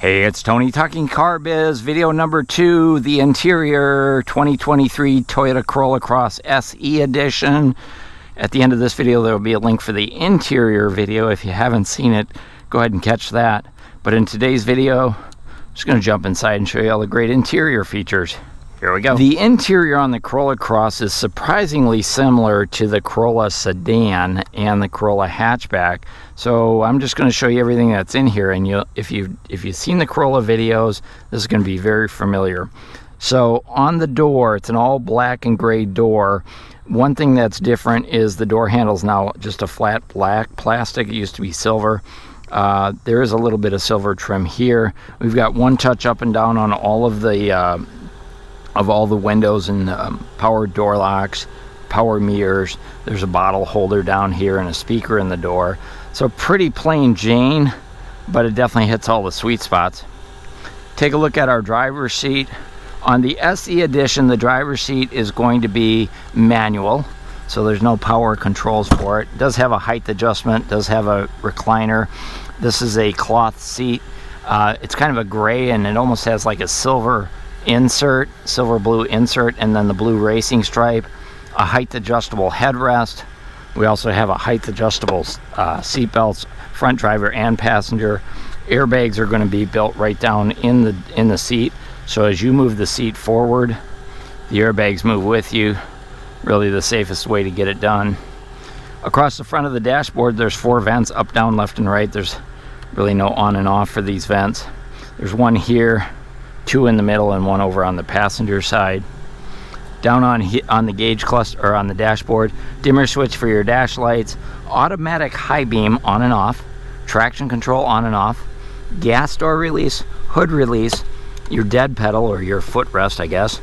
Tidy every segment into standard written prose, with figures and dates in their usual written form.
Hey, it's Tony talking car biz. Video number 2, the interior 2023 Toyota Corolla Cross SE edition. At the end of this video, there will be a link for the interior video. If you haven't seen it, go ahead and catch that. But in today's video, I'm just going to jump inside and show you all the great interior features. Here we go. The interior on the Corolla Cross is surprisingly similar to the Corolla sedan and the Corolla hatchback. So I'm just going to show you everything that's in here, and if you've seen the Corolla videos, this is going to be very familiar. So on the door, it's an all black and gray door. One thing that's different is the door handle's now just a flat black plastic. It used to be silver. There is a little bit of silver trim here. We've got one touch up and down on all of the windows and power door locks, power mirrors. There's a bottle holder down here and a speaker in the door. So pretty plain Jane, but it definitely hits all the sweet spots. Take a look at our driver's seat. On the SE edition, the driver's seat is going to be manual, so there's no power controls for it. It does have a height adjustment, does have a recliner. This is a cloth seat. It's kind of a gray, and it almost has like a silver insert, silver blue insert, and then the blue racing stripe. A height adjustable headrest. We also have a height adjustable seat belts, front driver and passenger. Airbags are going to be built right down in the seat, so as you move the seat forward, the airbags move with you. Really the safest way to get it done. Across the front of the dashboard, there's 4 vents, up, down, left, and right. There's really no on and off for these vents. There's one here, 2 in the middle, and 1 over on the passenger side. Down on the gauge cluster, or on the dashboard, dimmer switch for your dash lights, automatic high beam on and off, traction control on and off, gas door release, hood release, your dead pedal or your footrest, I guess,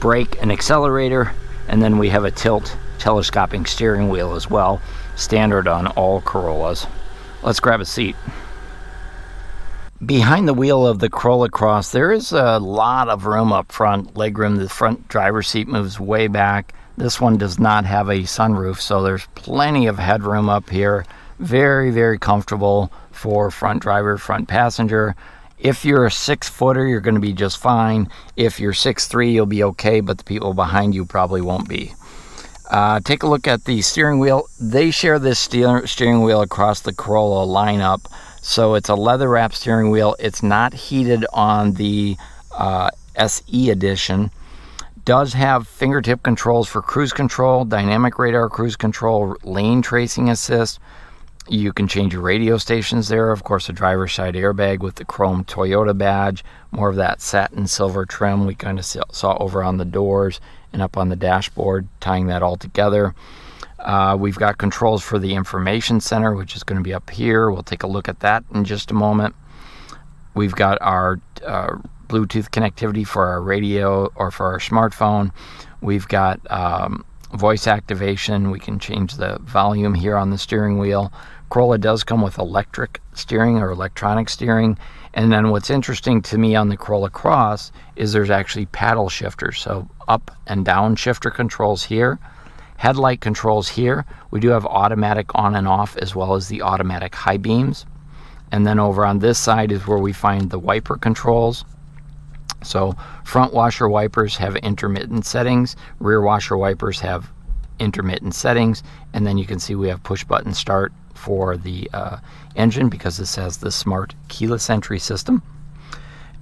brake and accelerator, and then we have a telescoping steering wheel as well, standard on all Corollas. Let's grab a seat. Behind the wheel of the Corolla Cross, there is a lot of room up front, legroom. The front driver's seat moves way back. This one does not have a sunroof, so there's plenty of headroom up here. Very, very comfortable for front driver, front passenger. If you're a 6-footer, you're going to be just fine. If you're 6'3", you'll be okay, but the people behind you probably won't be. Take a look at the steering wheel. They share this steering wheel across the Corolla lineup. So it's a leather wrap steering wheel. It's not heated on the SE edition. Does have fingertip controls for cruise control, dynamic radar cruise control, lane tracing assist. You can change your radio stations there. Of course, a driver's side airbag with the chrome Toyota badge. More of that satin silver trim we kind of saw over on the doors and up on the dashboard, tying that all together. We've got controls for the information center, which is going to be up here. We'll take a look at that in just a moment. We've got our Bluetooth connectivity for our radio or for our smartphone. We've got voice activation. We can change the volume here on the steering wheel. Corolla does come with electric steering or electronic steering. And then what's interesting to me on the Corolla Cross is there's actually paddle shifters. So up and down shifter controls here. Headlight controls here. We do have automatic on and off as well as the automatic high beams. And then over on this side is where we find the wiper controls. So front washer wipers have intermittent settings. Rear washer wipers have intermittent settings. And then you can see we have push button start for the engine because this has the smart keyless entry system.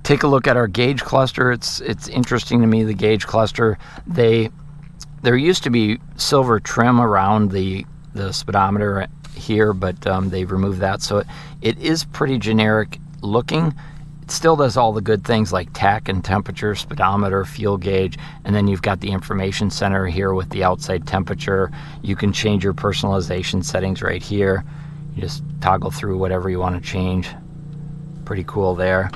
Take a look at our gauge cluster. It's interesting to me, the gauge cluster. There used to be silver trim around the speedometer here, but they've removed that. So it is pretty generic looking. It still does all the good things like tach and temperature, speedometer, fuel gauge, and then you've got the information center here with the outside temperature. You can change your personalization settings right here. You just toggle through whatever you want to change. Pretty cool there.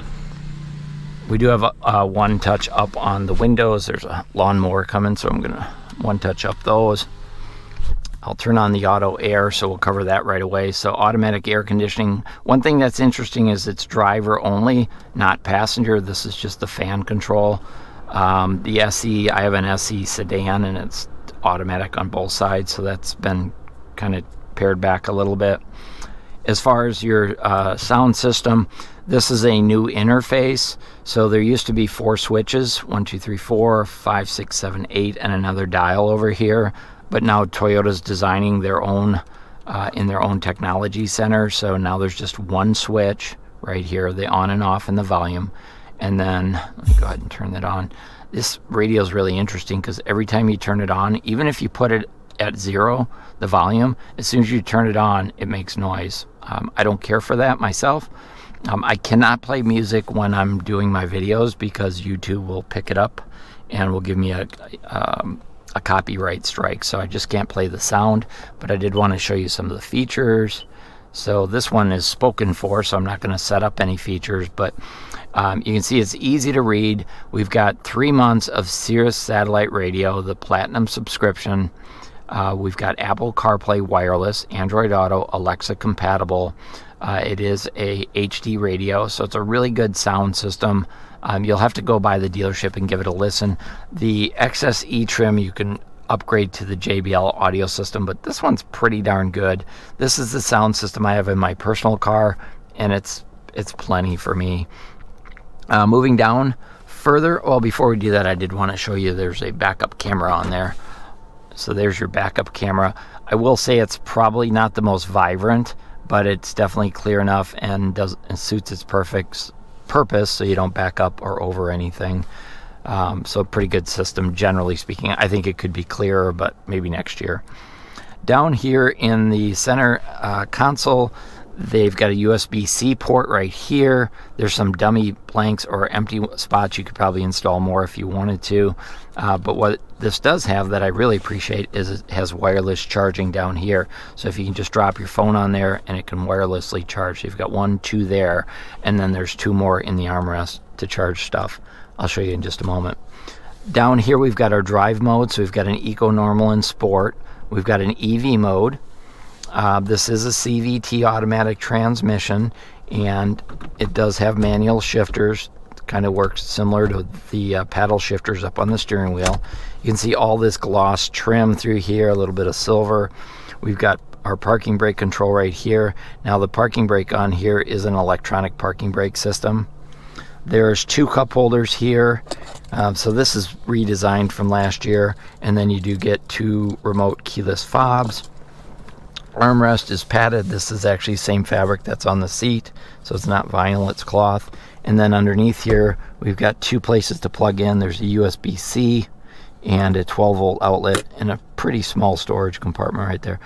We do have a one touch up on the windows. There's a lawnmower coming, so I'm going to one touch up those. I'll turn on the auto air, so we'll cover that right away. So automatic air conditioning. One thing that's interesting is it's driver only, not passenger. This is just the fan control. The SE, I have an SE sedan and it's automatic on both sides, so that's been kind of pared back a little bit. As far as your sound system, This is a new interface. So there used to be 4 switches, 1, 2, 3, 4, 5, 6, 7, 8, and another dial over here. But now Toyota's designing their own in their own technology center. So now there's just one switch right here, the on and off and the volume. And then let me go ahead and turn that on. This radio is really interesting because every time you turn it on, even if you put it at 0, the volume, as soon as you turn it on, it makes noise. I don't care for that myself. I cannot play music when I'm doing my videos because YouTube will pick it up and will give me a copyright strike. So I just can't play the sound, but I did want to show you some of the features. So this one is spoken for, so I'm not going to set up any features, but you can see it's easy to read. We've got 3 months of Sirius satellite radio, the Platinum subscription. We've got Apple CarPlay wireless, Android Auto, Alexa compatible. It is a HD radio, so it's a really good sound system. You'll have to go by the dealership and give it a listen. The XSE trim you can upgrade to the JBL audio system, but this one's pretty darn good. This is the sound system I have in my personal car, and it's plenty for me. Moving down further, well, before we do that, I did want to show you there's a backup camera on there. So there's your backup camera. I will say it's probably not the most vibrant, but it's definitely clear enough and suits its purpose, so you don't back up or over anything. So a pretty good system, generally speaking. I think it could be clearer, but maybe next year. Down here in the center console, they've got a USB-C port right here. There's some dummy blanks or empty spots. You could probably install more if you wanted to. But what this does have that I really appreciate is it has wireless charging down here. So if you can just drop your phone on there and it can wirelessly charge. So you've got 1, 2 there, and then there's 2 more in the armrest to charge stuff. I'll show you in just a moment. Down here we've got our drive mode. So we've got an Eco, Normal, and Sport. We've got an EV mode. This is a CVT automatic transmission, and it does have manual shifters. It kind of works similar to the paddle shifters up on the steering wheel. You can see all this gloss trim through here, a little bit of silver. We've got our parking brake control right here. Now the parking brake on here is an electronic parking brake system. There's 2 cup holders here. So this is redesigned from last year, and then you do get 2 remote keyless fobs. Armrest is padded. This is actually same fabric that's on the seat, so it's not vinyl, it's cloth. And then underneath here we've got 2 places to plug in. There's a USB-C and a 12-volt outlet and a pretty small storage compartment right there.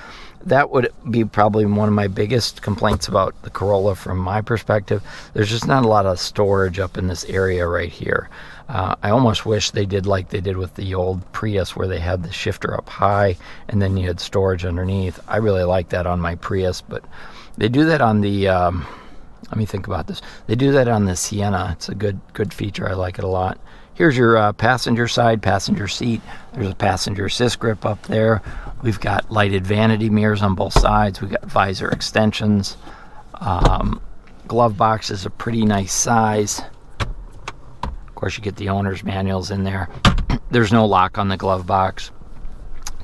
That would be probably one of my biggest complaints about the Corolla from my perspective. There's just not a lot of storage up in this area right here. I almost wish they did like they did with the old Prius, where they had the shifter up high and then you had storage underneath. I really like that on my Prius, but they do that on the let me think about this. They do that on the Sienna. It's a good feature. I like it a lot. Here's your passenger side, passenger seat. There's a passenger assist grip up there. We've got lighted vanity mirrors on both sides. We've got visor extensions. Glove box is a pretty nice size. Of course, you get the owner's manuals in there. There's no lock on the glove box.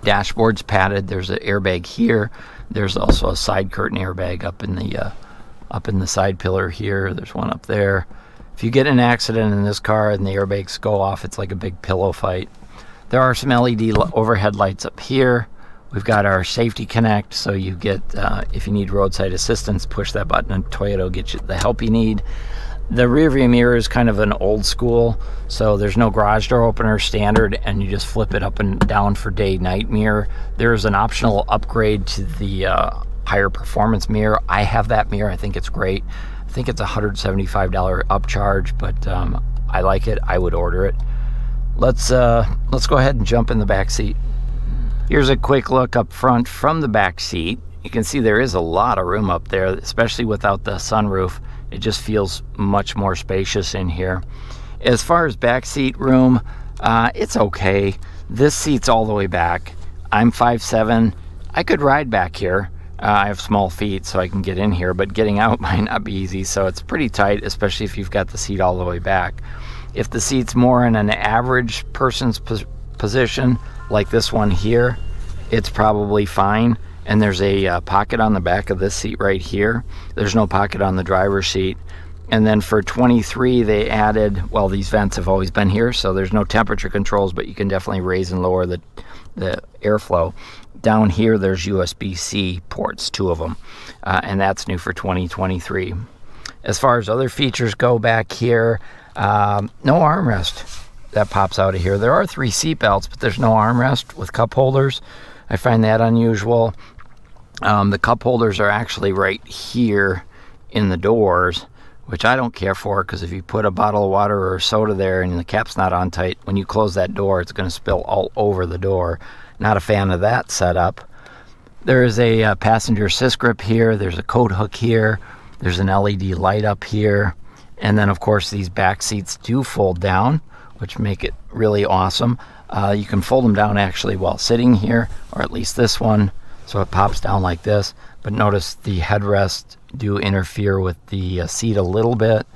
Dashboard's padded. There's an airbag here. There's also a side curtain airbag up in the side pillar here. There's one up there. If you get in an accident in this car and the airbags go off, it's like a big pillow fight. There are some LED overhead lights up here. We've got our safety connect, so you get, if you need roadside assistance, push that button and Toyota will get you the help you need. The rear view mirror is kind of an old school, so there's no garage door opener standard, and you just flip it up and down for day-night mirror. There's an optional upgrade to the higher performance mirror. I have that mirror. I think it's great. I think it's a $175 upcharge, but I like it. I would order it. Let's go ahead and jump in the back seat. Here's a quick look up front from the back seat. You can see there is a lot of room up there, especially without the sunroof. It just feels much more spacious in here. As far as back seat room, it's okay. This seat's all the way back. I'm 5'7". I could ride back here. I have small feet, so I can get in here, but getting out might not be easy, so it's pretty tight, especially if you've got the seat all the way back. If the seat's more in an average person's position, like this one here, it's probably fine. And there's a pocket on the back of this seat right here. There's no pocket on the driver's seat. And then for 23, they added, well, these vents have always been here, so there's no temperature controls, but you can definitely raise and lower the airflow. Down here, there's USB-C ports, 2 of them, and that's new for 2023. As far as other features go back here, no armrest that pops out of here. There are 3 seat belts, but there's no armrest with cup holders. I find that unusual. The cup holders are actually right here in the doors, which I don't care for, because if you put a bottle of water or soda there and the cap's not on tight, when you close that door, it's going to spill all over the door. Not a fan of that setup. There is a passenger assist grip here. There's a coat hook here. There's an LED light up here. And then, of course, these back seats do fold down, which make it really awesome. You can fold them down actually while sitting here, or at least this one, so it pops down like this. But notice the headrests do interfere with the seat a little bit,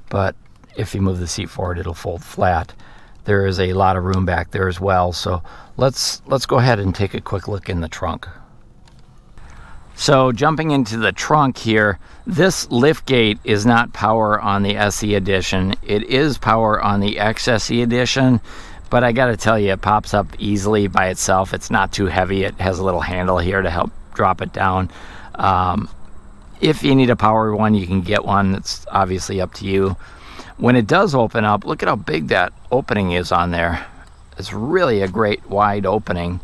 but if you move the seat forward, it'll fold flat. There is a lot of room back there as well, so let's go ahead and take a quick look in the trunk. So jumping into the trunk here, this lift gate is not power on the SE edition. It is power on the XSE edition, but I gotta tell you, it pops up easily by itself. It's not too heavy. It has a little handle here to help drop it down. If you need a power one, you can get one. It's obviously up to you. When it does open up, look at how big that opening is on there. It's really a great wide opening,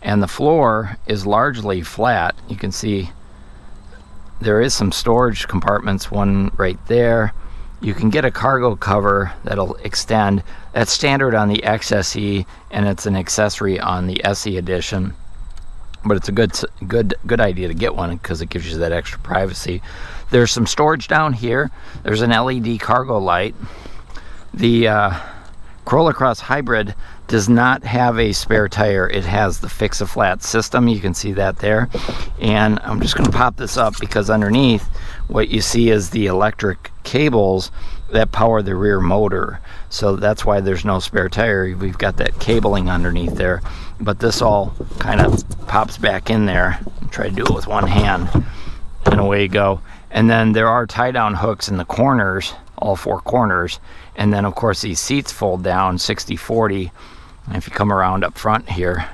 and the floor is largely flat. You can see there is some storage compartments, one right there. You can get a cargo cover that'll extend. That's standard on the XSE, and it's an accessory on the SE edition. But it's a good idea to get one because it gives you that extra privacy. There's some storage down here. There's an LED cargo light. The Corolla Cross Hybrid does not have a spare tire. It has the fix-a-flat system. You can see that there. And I'm just going to pop this up because underneath what you see is the electric cables that power the rear motor. So that's why there's no spare tire. We've got that cabling underneath there. But this all kind of pops back in there. Try to do it with one hand, and away you go. And then there are tie-down hooks in the corners, all 4 corners. And then, of course, these seats fold down 60-40. And if you come around up front here,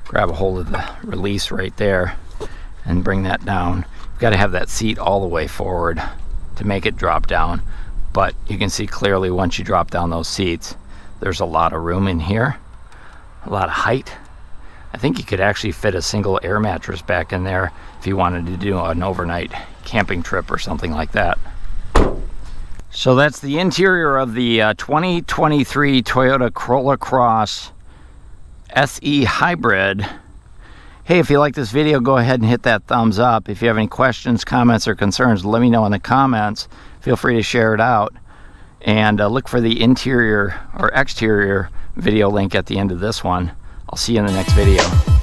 grab a hold of the release right there and bring that down. You've got to have that seat all the way forward to make it drop down. But you can see clearly once you drop down those seats, there's a lot of room in here, a lot of height. I think you could actually fit a single air mattress back in there if you wanted to do an overnight camping trip or something like that. So that's the interior of the 2023 Toyota Corolla Cross SE Hybrid. Hey, if you like this video, go ahead and hit that thumbs up. If you have any questions, comments, or concerns, let me know in the comments. Feel free to share it out. And look for the interior or exterior video link at the end of this one. I'll see you in the next video.